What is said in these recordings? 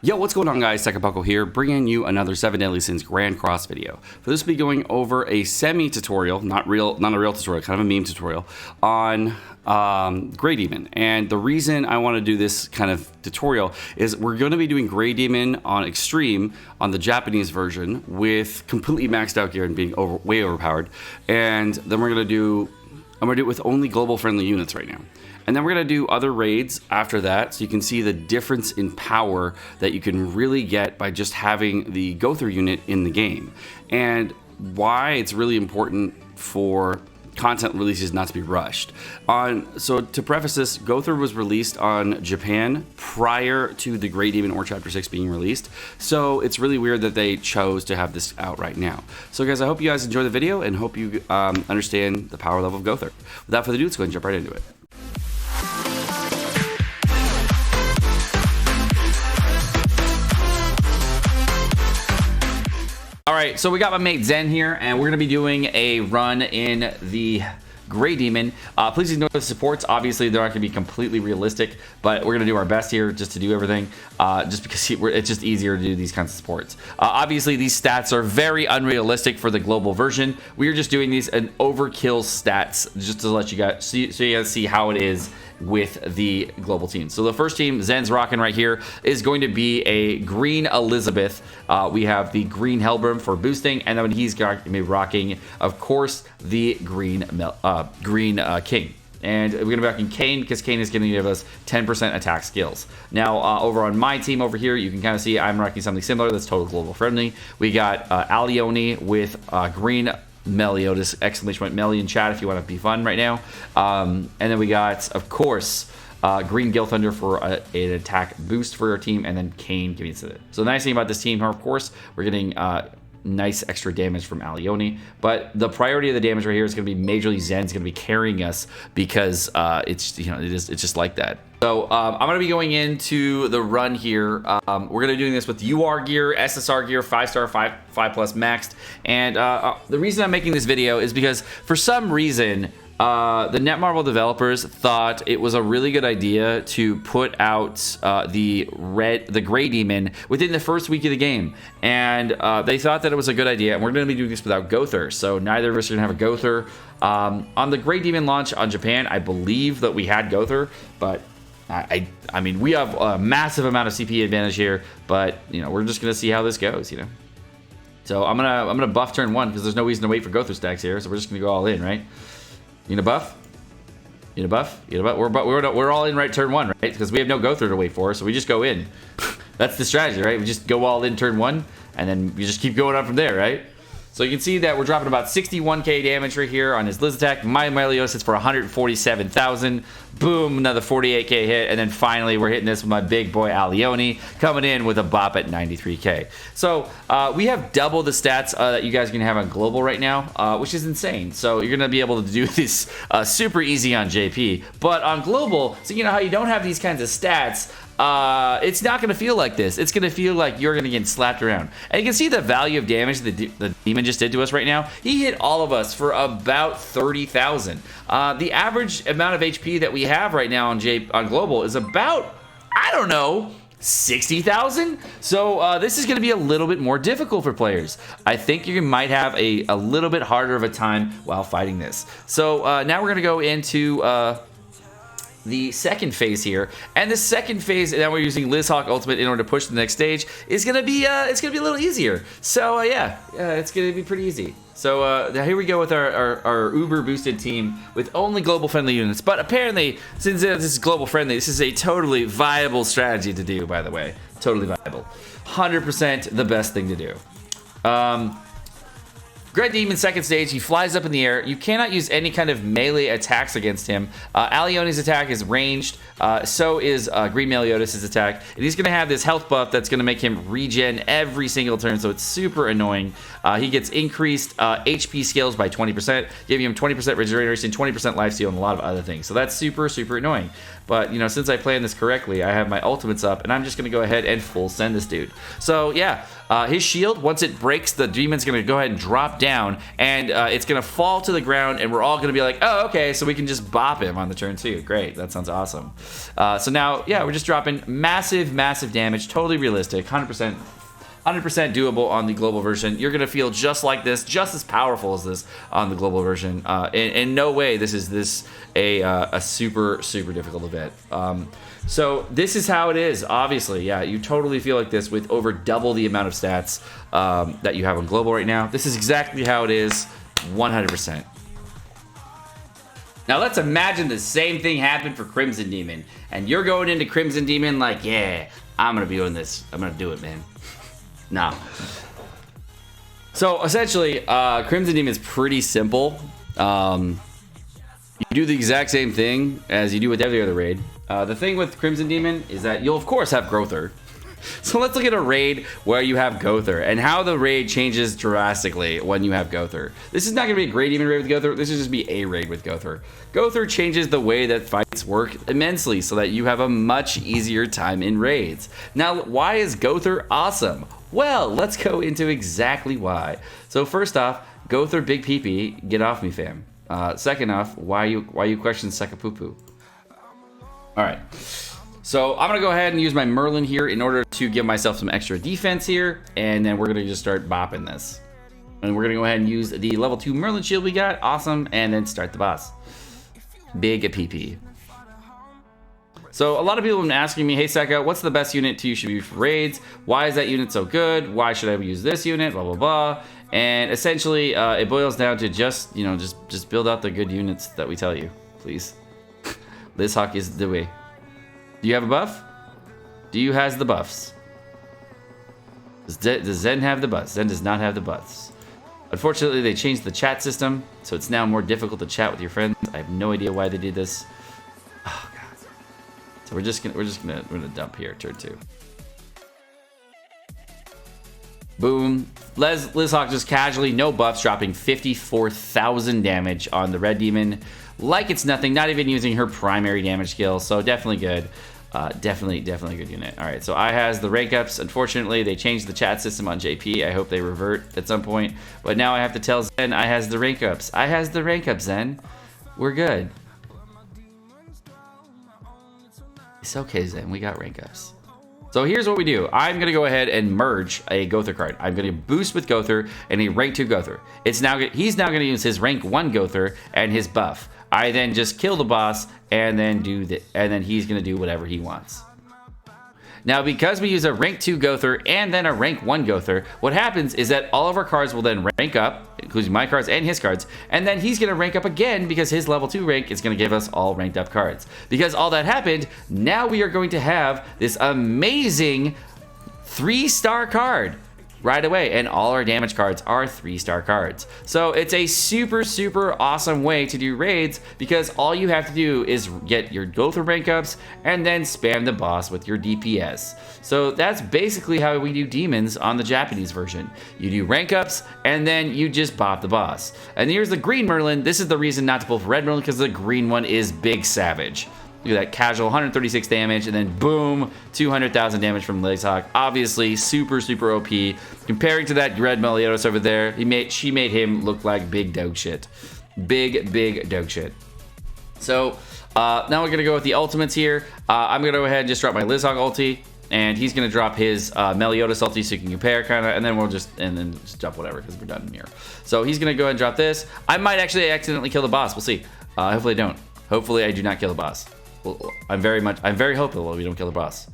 Yo, what's going on, guys? Sekapoko here, bringing you another 7 Deadly Sins Grand Cross video. For this, we'll be going over a semi-tutorial, not a real tutorial, kind of a meme tutorial, on Grey Demon. And the reason I want to do this kind of tutorial is we're going to be doing Grey Demon on Extreme on the Japanese version with completely maxed out gear and being way overpowered. And then I'm going to do it with only global friendly units right now. And then we're going to do other raids after that, so you can see the difference in power that you can really get by just having the Gowther unit in the game. And why it's really important for content releases not to be rushed. So to preface this, Gowther was released on Japan prior to the Grey Demon or Chapter 6 being released. So it's really weird that they chose to have this out right now. So guys, I hope you guys enjoy the video and hope you understand the power level of Gowther. Without further ado, let's go ahead and jump right into it. Alright, so we got my mate Zen here, and we're going to be doing a run in the Grey Demon. Please ignore the supports. Obviously, they're not going to be completely realistic, but we're going to do our best here just to do everything, just because it's just easier to do these kinds of supports. Obviously, these stats are very unrealistic for the global version. We are just doing these in overkill stats just to let you guys see, so you guys see how it is with the global team. So the first team Zen's rocking right here is going to be a green Elizabeth. We have the green Hellbrim for boosting, and then he's going to be rocking, of course, the green King. And we're going to be rocking Kane because Kane is going to give us 10% attack skills. Now, over on my team over here, you can kind of see I'm rocking something similar that's total global friendly. We got Alioni with green Meliodas, exclamation point Melly in chat if you want to be fun right now. And then we got, of course, green Gil Thunder for an attack boost for our team, and then Kane giving us it. So the nice thing about this team here, of course, we're getting nice extra damage from Alioni, but the priority of the damage right here is going to be majorly Zen's going to be carrying us because it's just like that. So I'm going to be going into the run here. We're going to be doing this with UR gear, SSR gear, 5-star, 5+ maxed. And the reason I'm making this video is because for some reason the NetMarble developers thought it was a really good idea to put out the Grey Demon within the first week of the game, and they thought that it was a good idea. And we're going to be doing this without Gowther, so neither of us are going to have a Gowther. On the Grey Demon launch on Japan, I believe that we had Gowther, but I mean, we have a massive amount of CP advantage here, but we're just going to see how this goes. So I'm gonna buff turn 1 because there's no reason to wait for Gowther stacks here, so we're just going to go all in, right? You gonna buff? You gonna buff? You gonna buff? We're all in right turn 1, right? Because we have no Gowther to wait for, so we just go in. That's the strategy, right? We just go all in turn 1, and then we just keep going up from there, right? So you can see that we're dropping about 61k damage right here on his Liz attack. My Meliodas hits for 147,000. Boom, another 48k hit, and then finally we're hitting this with my big boy Alioni coming in with a bop at 93k. So we have double the stats that you guys are gonna have on global right now, which is insane. So you're gonna be able to do this super easy on JP, but on global, so you know how you don't have these kinds of stats. It's not going to feel like this. It's going to feel like you're going to get slapped around. And you can see the value of damage the demon just did to us right now. He hit all of us for about 30,000. The average amount of HP that we have right now on global is about, I don't know, 60,000. So this is going to be a little bit more difficult for players. I think you might have a little bit harder of a time while fighting this. So now we're going to go into the second phase here, and the second phase, and now we're using Liz Hawk Ultimate in order to push to the next stage, is gonna be a little easier. So yeah, it's gonna be pretty easy. So here we go with our uber boosted team with only global friendly units. But apparently, since this is global friendly, this is a totally viable strategy to do. By the way, totally viable, 100% the best thing to do. Grey Demon second stage, he flies up in the air. You cannot use any kind of melee attacks against him. Alioni's attack is ranged, so is Green Meliodas' attack. And he's going to have this health buff that's going to make him regen every single turn, so it's super annoying. He gets increased HP scales by 20%, giving him 20% regeneration, 20% lifesteal, and a lot of other things. So that's super, super annoying. But, since I planned this correctly, I have my ultimates up, and I'm just going to go ahead and full send this dude. So, yeah, his shield, once it breaks, the demon's going to go ahead and drop down, and it's gonna fall to the ground, and we're all gonna be like, oh, okay, so we can just bop him on the turn 2. Great, that sounds awesome. So now, yeah, we're just dropping massive damage, totally realistic, 100% doable on the global version. You're gonna feel just like this, just as powerful as this on the global version. In no way this is a super difficult event. So this is how it is. Obviously, yeah, you totally feel like this with over double the amount of stats that you have on global right now. This is exactly how it is, 100%. Now let's imagine the same thing happened for Crimson Demon, and you're going into Crimson Demon like, yeah, I'm gonna be doing this. I'm gonna do it, man. Nah. So essentially, Crimson Demon is pretty simple. You do the exact same thing as you do with every other raid. The thing with Crimson Demon is that you'll of course have Gowther. So let's look at a raid where you have Gowther and how the raid changes drastically when you have Gowther. This is not going to be a Grey Demon raid with Gowther. This is just be a raid with Gowther. Gowther changes the way that fights work immensely so that you have a much easier time in raids. Now, why is Gowther awesome? Well, let's go into exactly why. So first off, Gowther big PP, get off me, fam. Second off, why you question Sekapoko? All right. So I'm gonna go ahead and use my Merlin here in order to give myself some extra defense here, and then we're gonna just start bopping this. And we're gonna go ahead and use the level 2 Merlin shield we got, awesome, and then start the boss. Big PP. So a lot of people have been asking me, hey Seka, what's the best unit to use for raids? Why is that unit so good? Why should I use this unit? Blah blah blah. And essentially, it boils down to just build out the good units that we tell you, please. Lizhawk is the way. Do you have a buff? Do you has the buffs? Does Zen have the buffs? Zen does not have the buffs. Unfortunately, they changed the chat system, so it's now more difficult to chat with your friends. I have no idea why they did this. Oh god. So we're gonna dump here, turn 2. Boom. Lizhawk just casually, no buffs, dropping 54,000 damage on the red demon. Like it's nothing, not even using her primary damage skill, so definitely good. Definitely a good unit. All right, so I has the rank ups. Unfortunately, they changed the chat system on JP. I hope they revert at some point. But now I have to tell Zen I has the rank ups. I has the rank ups, Zen. We're good. It's okay, Zen. We got rank ups. So here's what we do. I'm gonna go ahead and merge a Gowther card. I'm gonna boost with Gowther and a rank 2 Gowther. He's now gonna use his rank 1 Gowther and his buff. I then just kill the boss and then he's gonna do whatever he wants. Now, because we use a rank 2 Gowther and then a rank 1 Gowther, what happens is that all of our cards will then rank up, including my cards and his cards, and then he's going to rank up again because his level 2 rank is going to give us all ranked up cards. Because all that happened, now we are going to have this amazing 3-star card right away, and all our damage cards are 3-star cards. So it's a super awesome way to do raids because all you have to do is get your Gowther rank ups and then spam the boss with your DPS. So that's basically how we do demons on the Japanese version. You do rank ups and then you just bop the boss. And here's the green Merlin. This is the reason not to pull for red Merlin because the green one is big savage. Look at that, casual 136 damage, and then boom, 200,000 damage from Lizhawk. Obviously, super OP. Comparing to that red Meliodas over there, she made him look like big dog shit. Big dog shit. So now we're gonna go with the ultimates here. I'm gonna go ahead and just drop my Lizhawk ulti, and he's gonna drop his Meliodas ulti so you can compare kind of, and then just drop whatever because we're done here. So he's gonna go ahead and drop this. I might actually accidentally kill the boss. We'll see. Hopefully I don't. Hopefully I do not kill the boss. I'm very hopeful we don't kill the boss.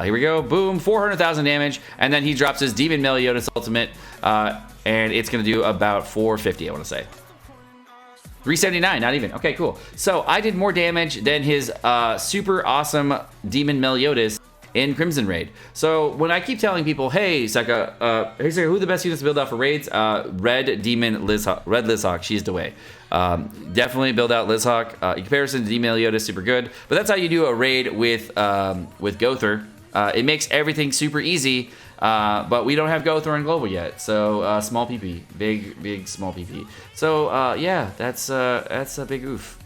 Here we go, boom, 400,000 damage, and then he drops his Demon Meliodas ultimate, and it's gonna do about 450, I wanna say. 379, not even, okay, cool. So I did more damage than his super awesome Demon Meliodas in Crimson Raid. So when I keep telling people, hey Seka, who are the best units to build out for raids? Red Demon Lizhawk, Red Lizhawk, she's the way. Definitely build out Lizhawk. In comparison to Demon Meliodas, super good. But that's how you do a raid with Gowther. It makes everything super easy, but we don't have Gowther on global yet. So small PP, big small PP. So yeah, that's a big oof.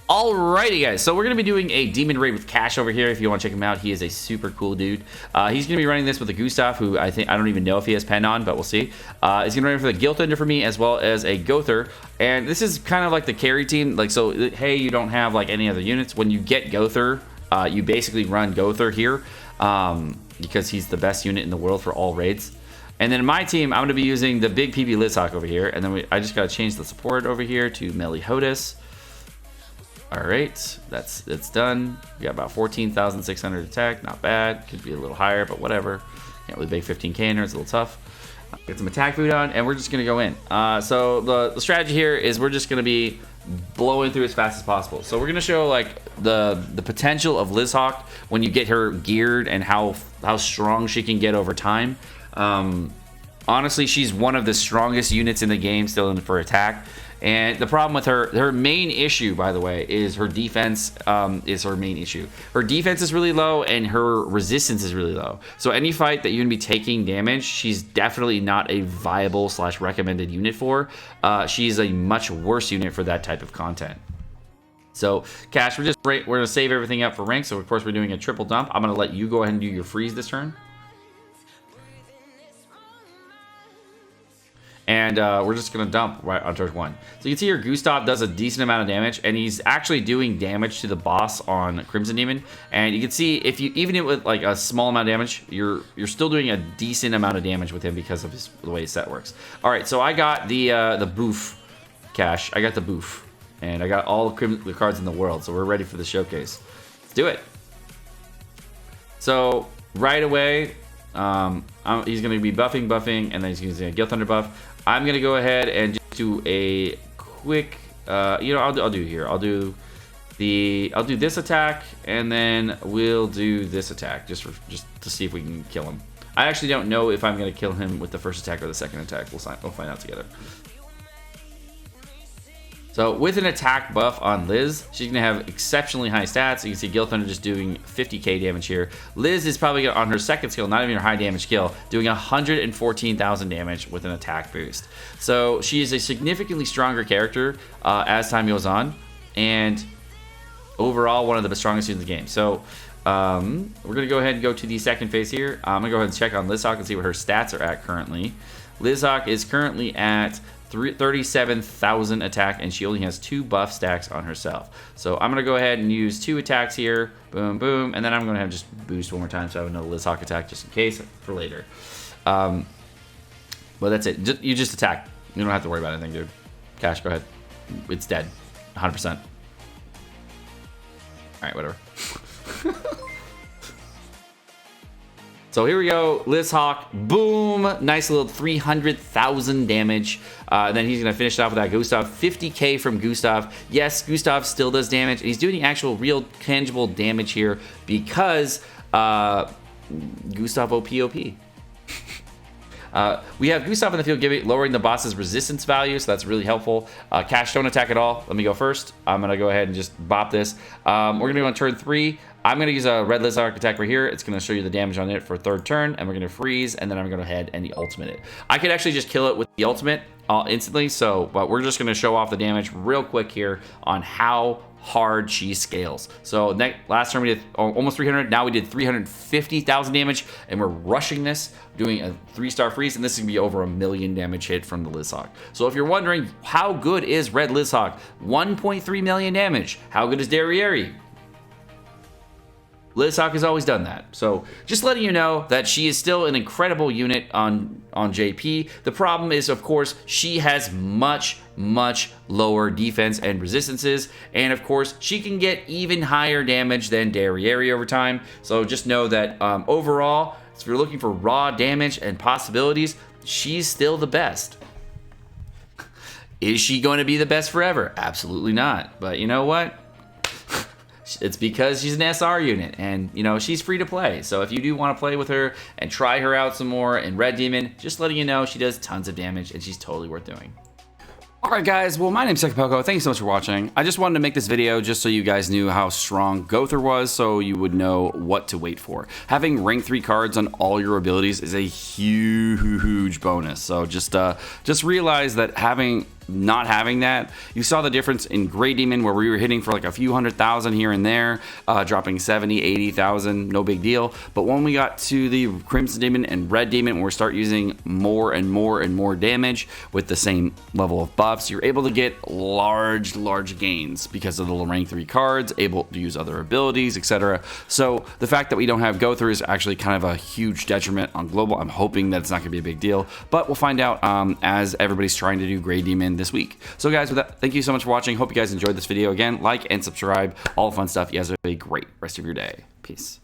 Alrighty guys, so we're going to be doing a demon raid with Cash over here. If you want to check him out, he is a super cool dude. He's going to be running this with a Gustav, who I don't even know if he has pen on, but we'll see. He's going to run for the Gowther for me, as well as a Gowther. And this is kind of like the carry team. Like, so hey, you don't have like any other units. When you get Gowther, you basically run Gowther here, because he's the best unit in the world for all raids. And then in my team, I'm going to be using the big PB Lizhawk over here. And then I just got to change the support over here to Melee Hodis. All right, that's done. We got about 14,600 attack, not bad. Could be a little higher, but whatever. Can't really bake 15k in there, it's a little tough. Get some attack food on, and we're just gonna go in. So the strategy here is we're just gonna be blowing through as fast as possible. So we're gonna show like the potential of Lizhawk when you get her geared and how strong she can get over time. Honestly, she's one of the strongest units in the game still for attack. And the problem with her main issue, by the way, is her defense is her main issue. Her defense is really low and her resistance is really low. So any fight that you're going to be taking damage, she's definitely not a viable / recommended unit for. She's a much worse unit for that type of content. So, Cash, we're going to save everything up for rank. So, of course, we're doing a triple dump. I'm going to let you go ahead and do your freeze this turn. And we're just going to dump right on turn 1. So you can see here Gustav does a decent amount of damage, and he's actually doing damage to the boss on Crimson Demon. And you can see if you even with like a small amount of damage, you're still doing a decent amount of damage with him because of the way his set works. All right, so I got the boof, Cash. I got the boof, and I got all the cards in the world. So we're ready for the showcase. Let's do it. So right away, he's going to be buffing, and then he's using a Gil Thunder buff. I'm going to go ahead and just do a quick, I'll do here. I'll do this attack, and then we'll do this attack just to see if we can kill him. I actually don't know if I'm going to kill him with the first attack or the second attack. We'll find out together. So with an attack buff on Liz, she's going to have exceptionally high stats. You can see Gil Thunder just doing 50k damage here. Liz is probably on her second skill, not even her high damage skill, doing 114,000 damage with an attack boost. So she is a significantly stronger character as time goes on, and overall one of the strongest units in the game. So we're going to go ahead and go to the second phase here. I'm going to go ahead and check on Lizhawk and see what her stats are at currently. Lizhawk is currently at 37,000 attack, and she only has 2 buff stacks on herself. So I'm going to go ahead and use 2 attacks here. Boom, boom. And then I'm going to have just boost one more time so I have another Lizhawk attack just in case for later. But that's it. You just attack. You don't have to worry about anything, dude. Cash, go ahead. It's dead. 100%. All right, whatever. So here we go, Lizhawk, boom, nice little 300,000 damage. Then he's gonna finish it off with that Gustav, 50k from Gustav. Yes, Gustav still does damage. He's doing actual real tangible damage here because Gustav OP. We have Gustav in the field lowering the boss's resistance value, so that's really helpful. Cash, don't attack at all. Let me go first. I'm going to go ahead and just bop this. We're going to go on turn 3. I'm going to use a red Lizhawk attack right here. It's going to show you the damage on it for third turn, and we're going to freeze, and then I'm going to go ahead and the ultimate it. I could actually just kill it with the ultimate instantly, but we're just going to show off the damage real quick here on how hard she scales. So last turn we did almost 300. Now we did 350,000 damage, and we're rushing this, doing a 3-star freeze, and this is gonna be over 1 million damage hit from the Lizhawk. So if you're wondering how good is Red Lizhawk, 1.3 million damage. How good is Derriere? Lizhawk has always done that. So just letting you know that she is still an incredible unit on JP. The problem is, of course, she has much lower defense and resistances. And of course, she can get even higher damage than Derriere over time. So just know that overall, if you're looking for raw damage and possibilities, she's still the best. Is she going to be the best forever? Absolutely not. But you know what? It's because she's an SR unit, and you know she's free to play. So if you do want to play with her and try her out some more in Red Demon, just letting you know she does tons of damage and she's totally worth doing. Alright guys, well my name's Sekapoko, thank you so much for watching. I just wanted to make this video just so you guys knew how strong Gowther was, so you would know what to wait for. Having rank 3 cards on all your abilities is a huge bonus, so just realize that having not having that. You saw the difference in Gray Demon where we were hitting for like a few 100,000 here and there, dropping 70, 80,000, no big deal. But when we got to the Crimson Demon and Red Demon, we start using more and more and more damage with the same level of buffs, you're able to get large gains because of the rank 3 cards, able to use other abilities, etc. So the fact that we don't have Gowther is actually kind of a huge detriment on global. I'm hoping that it's not going to be a big deal, but we'll find out as everybody's trying to do Gray Demon this week. So guys, with that, thank you so much for watching. Hope you guys enjoyed this video. Again, like and subscribe, all the fun stuff. You guys have a great rest of your day. Peace.